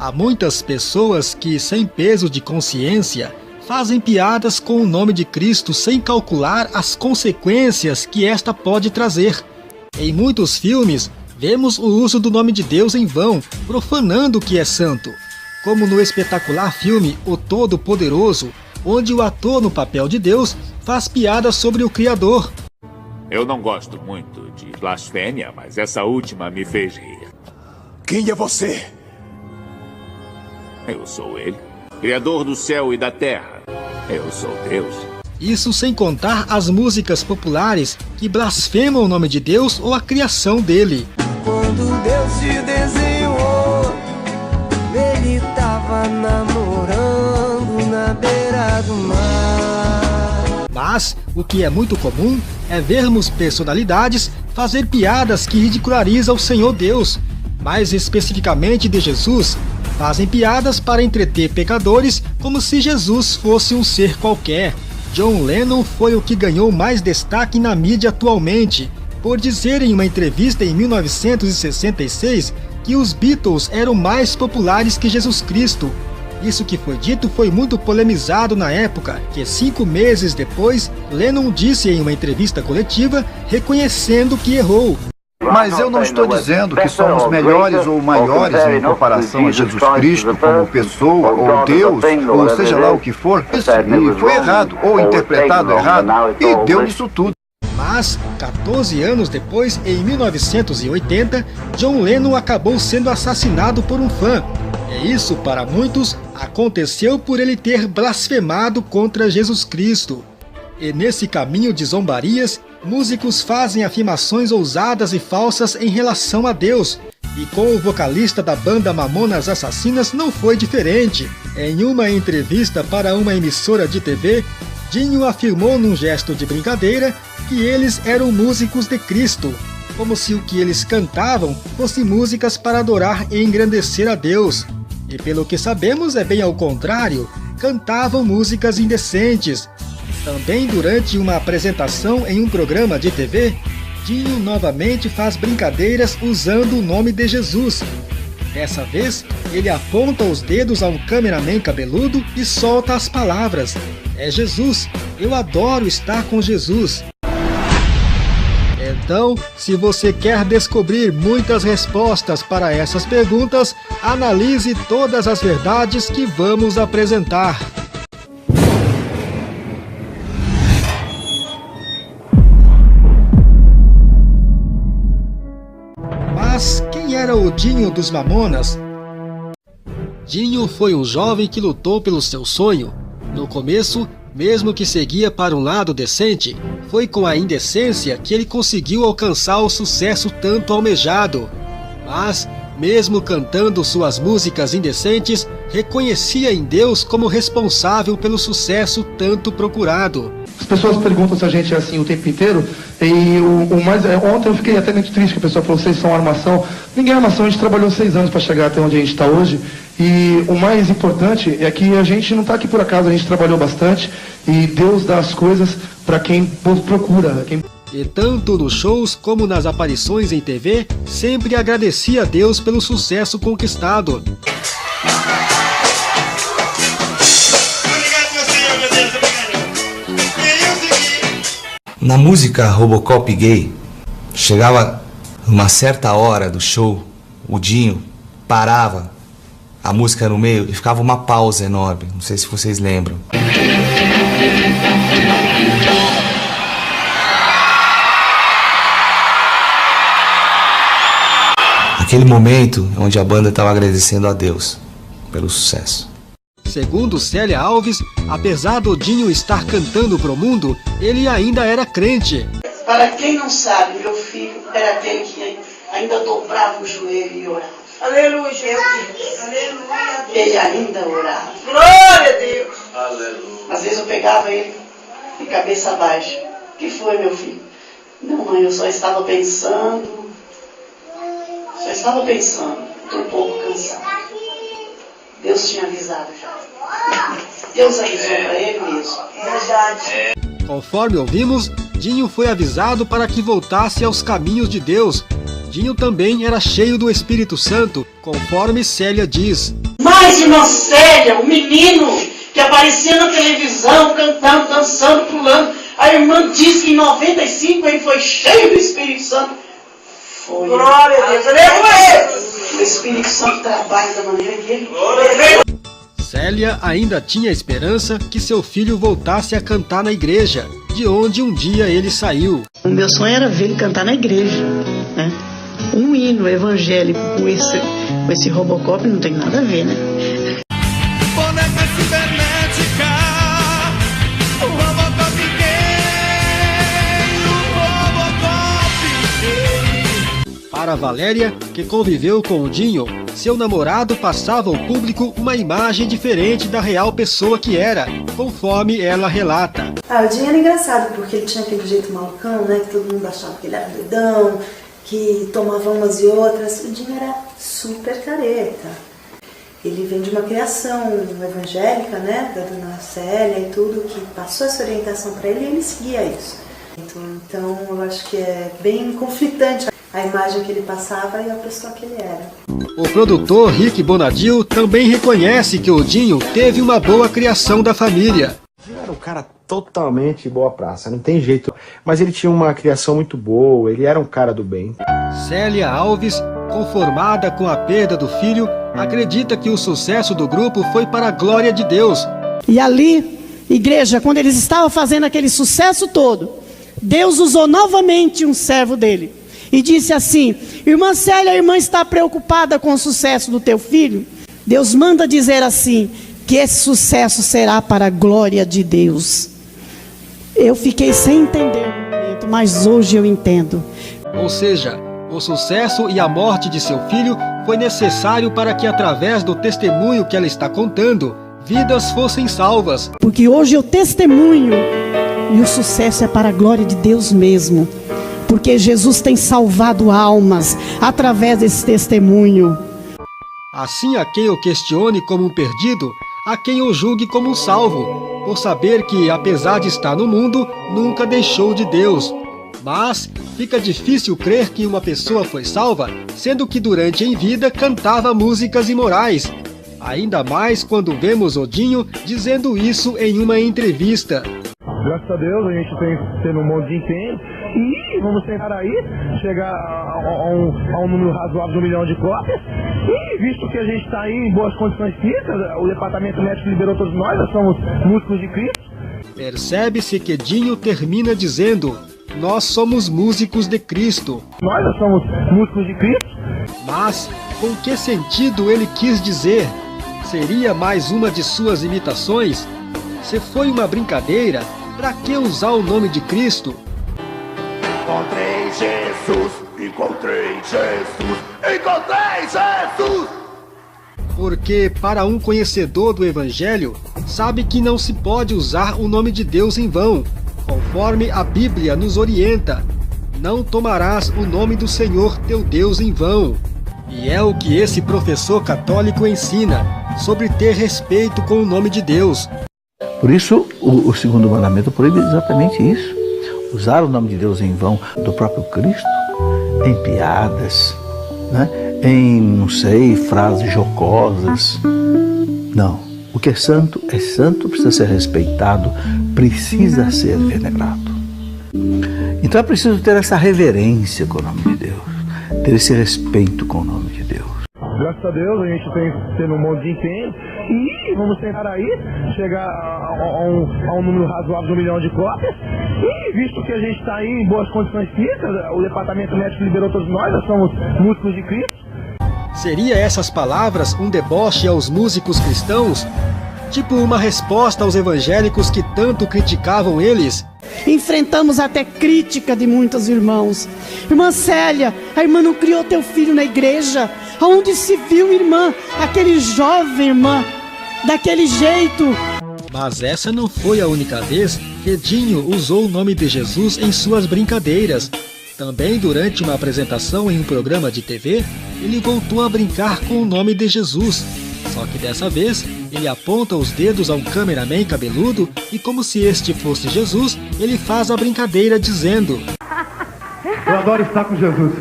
Há muitas pessoas que, sem peso de consciência, fazem piadas com o nome de Cristo sem calcular as consequências que esta pode trazer. Em muitos filmes, vemos o uso do nome de Deus em vão, profanando o que é santo. Como no espetacular filme O Todo-Poderoso, onde o ator no papel de Deus faz piadas sobre o Criador. Eu não gosto muito de blasfêmia, mas essa última me fez rir. Quem é você? Eu sou ele, Criador do céu e da terra. Eu sou Deus. Isso sem contar as músicas populares que blasfemam o nome de Deus ou a criação dele. Quando Deus te desenhou, ele tava namorando na beira do mar. Mas o que é muito comum é vermos personalidades fazer piadas que ridicularizam o Senhor Deus, mais especificamente de Jesus. Fazem piadas para entreter pecadores como se Jesus fosse um ser qualquer. John Lennon foi o que ganhou mais destaque na mídia atualmente, por dizer em uma entrevista em 1966 que os Beatles eram mais populares que Jesus Cristo. Isso que foi dito foi muito polemizado na época, que 5 meses depois, Lennon disse em uma entrevista coletiva, reconhecendo que errou. Mas eu não estou dizendo que somos melhores ou maiores em comparação a Jesus Cristo como pessoa ou Deus, ou seja lá o que for. Isso foi errado ou interpretado errado e deu isso tudo. Mas, 14 anos depois, em 1980, John Lennon acabou sendo assassinado por um fã. E isso, para muitos, aconteceu por ele ter blasfemado contra Jesus Cristo. E nesse caminho de zombarias, músicos fazem afirmações ousadas e falsas em relação a Deus. E com o vocalista da banda Mamonas Assassinas não foi diferente. Em uma entrevista para uma emissora de TV, Dinho afirmou num gesto de brincadeira que eles eram músicos de Cristo, como se o que eles cantavam fossem músicas para adorar e engrandecer a Deus. E pelo que sabemos é bem ao contrário, cantavam músicas indecentes. Também durante uma apresentação em um programa de TV, Dinho novamente faz brincadeiras usando o nome de Jesus. Dessa vez, ele aponta os dedos a um cameraman cabeludo e solta as palavras: "É Jesus, eu adoro estar com Jesus." Então, se você quer descobrir muitas respostas para essas perguntas, analise todas as verdades que vamos apresentar. Mas quem era o Dinho dos Mamonas? Dinho foi um jovem que lutou pelo seu sonho. No começo, mesmo que seguia para um lado decente, foi com a indecência que ele conseguiu alcançar o sucesso tanto almejado. Mas, mesmo cantando suas músicas indecentes, reconhecia em Deus como responsável pelo sucesso tanto procurado. As pessoas perguntam se a gente é assim o tempo inteiro, e ontem eu fiquei até muito triste que a pessoa falou: vocês são armação. Ninguém é armação, a gente trabalhou 6 anos para chegar até onde a gente está hoje, e o mais importante é que a gente não está aqui por acaso, a gente trabalhou bastante, e Deus dá as coisas para quem procura. E tanto nos shows como nas aparições em TV, sempre agradecia a Deus pelo sucesso conquistado. Na música Robocop Gay, chegava uma certa hora do show, o Dinho parava a música no meio e ficava uma pausa enorme, não sei se vocês lembram. Aquele momento onde a banda estava agradecendo a Deus pelo sucesso. Segundo Célia Alves, apesar do Dinho estar cantando pro mundo, ele ainda era crente. Para quem não sabe, meu filho era aquele que ainda dobrava o joelho e orava. Aleluia, Jesus. Aleluia. Ele ainda orava. Glória a Deus. Aleluia. Às vezes eu pegava ele de cabeça baixa. O que foi, meu filho? Não, mãe, eu só estava pensando. Estou um pouco cansado. Deus tinha avisado já. Deus avisou para ele mesmo. Verdade. Conforme ouvimos, Dinho foi avisado para que voltasse aos caminhos de Deus. Dinho também era cheio do Espírito Santo, conforme Célia diz. Mas irmã Célia, o menino que aparecia na televisão, cantando, dançando, pulando, a irmã diz que em 95 ele foi cheio do Espírito Santo. Foi. Glória a Deus. Aleluia. O Espírito Santo trabalha da maneira que ele quer. Célia ainda tinha esperança que seu filho voltasse a cantar na igreja, de onde um dia ele saiu. O meu sonho era ver ele cantar na igreja, né? Um hino evangélico com esse Robocop não tem nada a ver, né? Boneca cibernética, o Robocop gay, o Robocop gay. Para Valéria, que conviveu com o Dinho, seu namorado passava ao público uma imagem diferente da real pessoa que era, conforme ela relata. O Dinho era engraçado, porque ele tinha aquele jeito malucão, né? Que todo mundo achava que ele era doidão, que tomava umas e outras. O Dinho era super careta. Ele vem de uma criação evangélica, né? Da dona Célia e tudo, que passou essa orientação para ele e ele seguia isso. Então eu acho que é bem conflitante a imagem que ele passava e a pessoa que ele era. O produtor Rick Bonadil também reconhece que o Dinho teve uma boa criação da família. Ele era um cara totalmente boa praça, não tem jeito. Mas ele tinha uma criação muito boa, ele era um cara do bem. Célia Alves, conformada com a perda do filho, acredita que o sucesso do grupo foi para a glória de Deus. E ali, igreja, quando eles estavam fazendo aquele sucesso todo, Deus usou novamente um servo dele. E disse assim: irmã Célia, a irmã está preocupada com o sucesso do teu filho? Deus manda dizer assim, que esse sucesso será para a glória de Deus. Eu fiquei sem entender no momento, mas hoje eu entendo. Ou seja, o sucesso e a morte de seu filho foi necessário para que, através do testemunho que ela está contando, vidas fossem salvas. Porque hoje eu testemunho, e o sucesso é para a glória de Deus mesmo. Porque Jesus tem salvado almas através desse testemunho. Assim, a quem o questione como um perdido, a quem o julgue como um salvo, por saber que, apesar de estar no mundo, nunca deixou de Deus. Mas fica difícil crer que uma pessoa foi salva, sendo que durante em vida cantava músicas imorais. Ainda mais quando vemos Odinho dizendo isso em uma entrevista. Graças a Deus, a gente tem tendo um monte de empenho e vamos tentar aí chegar a um número razoável de 1 milhão de cópias. E visto que a gente está aí em boas condições físicas, o departamento médico liberou todos nós somos músicos de Cristo. Percebe-se que Dinho termina dizendo: nós somos músicos de Cristo. Nós somos músicos de Cristo. Mas com que sentido ele quis dizer? Seria mais uma de suas imitações? Se foi uma brincadeira, para que usar o nome de Cristo? Encontrei Jesus, encontrei Jesus, encontrei Jesus! Porque, para um conhecedor do Evangelho, sabe que não se pode usar o nome de Deus em vão, conforme a Bíblia nos orienta. Não tomarás o nome do Senhor teu Deus em vão. E é o que esse professor católico ensina, sobre ter respeito com o nome de Deus. Por isso, o segundo mandamento proíbe exatamente isso. Usar o nome de Deus em vão do próprio Cristo, em piadas, né? Em, não sei, frases jocosas. Não. O que é santo, precisa ser respeitado, precisa ser venerado. Então é preciso ter essa reverência com o nome de Deus, ter esse respeito com o nome de Deus. Graças a Deus, a gente tem tendo um monte de empenho e vamos tentar aí chegar a um número razoável de 1 milhão de cópias. E visto que a gente está aí em boas condições físicas, o departamento médico liberou todos nós somos músicos de Cristo. Seria essas palavras um deboche aos músicos cristãos? Tipo uma resposta aos evangélicos que tanto criticavam eles? Enfrentamos até crítica de muitos irmãos. Irmã Célia, a irmã não criou teu filho na igreja? Aonde se viu, irmã, aquele jovem, irmã, daquele jeito? Mas essa não foi a única vez que Dinho usou o nome de Jesus em suas brincadeiras. Também durante uma apresentação em um programa de TV, ele voltou a brincar com o nome de Jesus. Só que dessa vez, ele aponta os dedos a um cameraman cabeludo e, como se este fosse Jesus, ele faz a brincadeira dizendo: eu adoro estar com Jesus.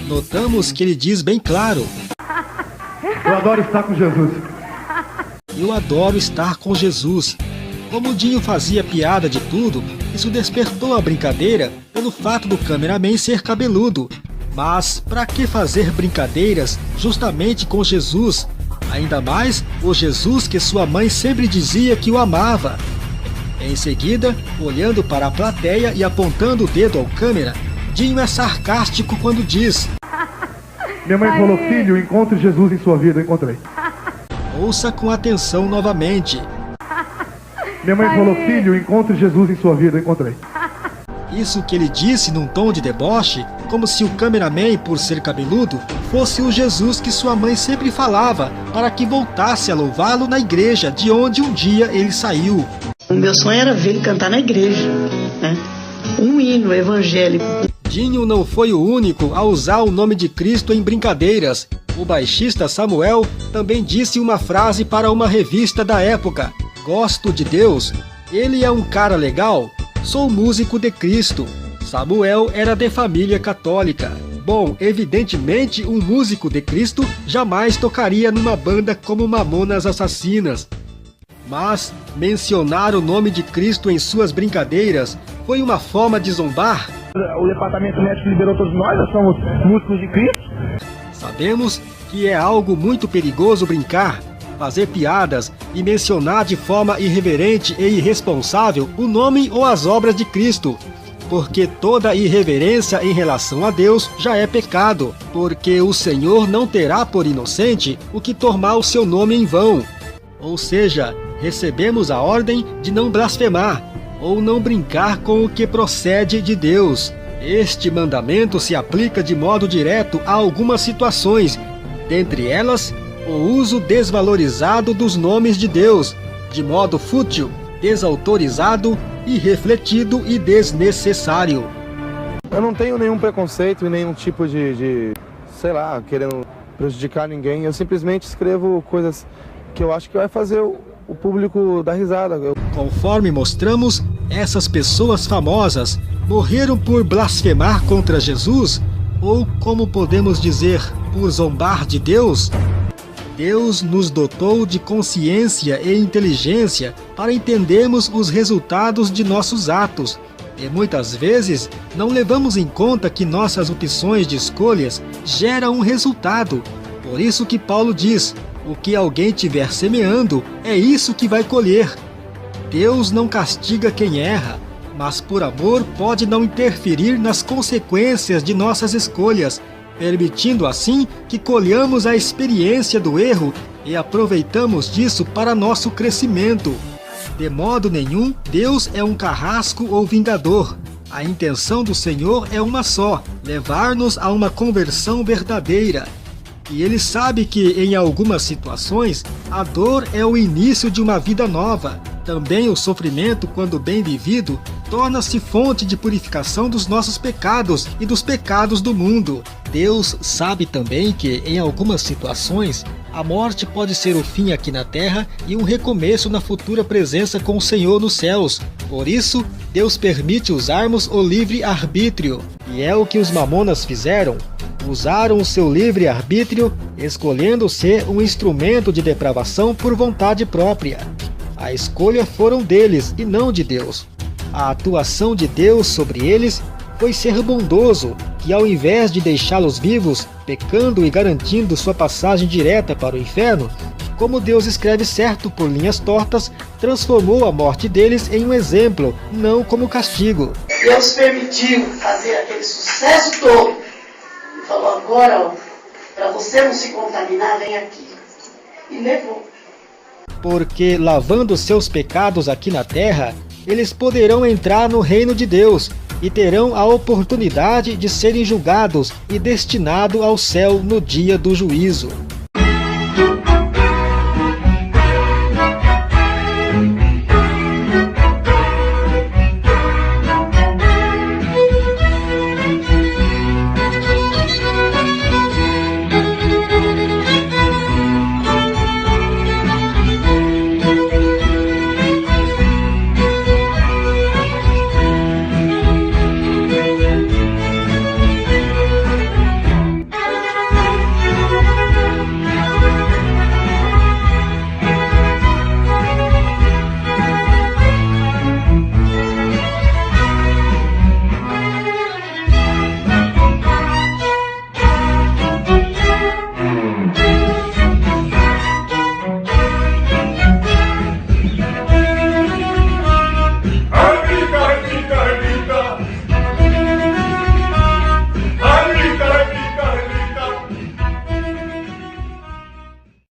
Notamos que ele diz bem claro: Eu adoro estar com Jesus. Eu adoro estar com Jesus. Como o Dinho fazia piada de tudo, isso despertou a brincadeira pelo fato do cameraman ser cabeludo. Mas para que fazer brincadeiras justamente com Jesus? Ainda mais o Jesus que sua mãe sempre dizia que o amava. Em seguida, olhando para a plateia e apontando o dedo ao câmera, Dinho é sarcástico quando diz: Minha mãe falou, filho, encontre Jesus em sua vida. Eu encontrei. Ouça com atenção novamente. Minha mãe falou, filho, encontre Jesus em sua vida. Eu encontrei. Isso que ele disse num tom de deboche, como se o cameraman, por ser cabeludo, fosse o Jesus que sua mãe sempre falava para que voltasse a louvá-lo na igreja de onde um dia ele saiu. O meu sonho era ver ele cantar na igreja, né? Um hino evangélico. Dinho não foi o único a usar o nome de Cristo em brincadeiras. O baixista Samuel também disse uma frase para uma revista da época: Gosto de Deus, ele é um cara legal, sou músico de Cristo. Samuel era de família católica. Bom, evidentemente um músico de Cristo jamais tocaria numa banda como Mamonas Assassinas. Mas mencionar o nome de Cristo em suas brincadeiras foi uma forma de zombar? O departamento médico liberou todos nós somos músicos de Cristo. Sabemos que é algo muito perigoso brincar, fazer piadas e mencionar de forma irreverente e irresponsável o nome ou as obras de Cristo. Porque toda irreverência em relação a Deus já é pecado, porque o Senhor não terá por inocente o que tomar o seu nome em vão. Ou seja, recebemos a ordem de não blasfemar, ou não brincar com o que procede de Deus. Este mandamento se aplica de modo direto a algumas situações, dentre elas, o uso desvalorizado dos nomes de Deus, de modo fútil, desautorizado, irrefletido e desnecessário. Eu não tenho nenhum preconceito e nenhum tipo de sei lá, querendo prejudicar ninguém. Eu simplesmente escrevo coisas que eu acho que vai fazer o público dar risada. Conforme mostramos, essas pessoas famosas morreram por blasfemar contra Jesus? Ou, como podemos dizer, por zombar de Deus? Deus nos dotou de consciência e inteligência para entendermos os resultados de nossos atos. E muitas vezes não levamos em conta que nossas opções de escolhas geram um resultado. Por isso que Paulo diz: o que alguém tiver semeando, é isso que vai colher. Deus não castiga quem erra, mas por amor pode não interferir nas consequências de nossas escolhas, permitindo assim que colhamos a experiência do erro e aproveitamos disso para nosso crescimento. De modo nenhum, Deus é um carrasco ou vingador. A intenção do Senhor é uma só: levar-nos a uma conversão verdadeira. E Ele sabe que, em algumas situações, a dor é o início de uma vida nova. Também o sofrimento, quando bem vivido, torna-se fonte de purificação dos nossos pecados e dos pecados do mundo. Deus sabe também que, em algumas situações, a morte pode ser o fim aqui na terra e um recomeço na futura presença com o Senhor nos céus. Por isso, Deus permite usarmos o livre-arbítrio. E é o que os Mamonas fizeram. Usaram o seu livre-arbítrio, escolhendo ser um instrumento de depravação por vontade própria. A escolha foram deles e não de Deus. A atuação de Deus sobre eles foi ser bondoso, que ao invés de deixá-los vivos, pecando e garantindo sua passagem direta para o inferno, como Deus escreve certo por linhas tortas, transformou a morte deles em um exemplo, não como castigo. Deus permitiu fazer aquele sucesso todo e falou: agora, para você não se contaminar, vem aqui. E levou. Porque, lavando seus pecados aqui na terra, eles poderão entrar no reino de Deus e terão a oportunidade de serem julgados e destinados ao céu no dia do juízo.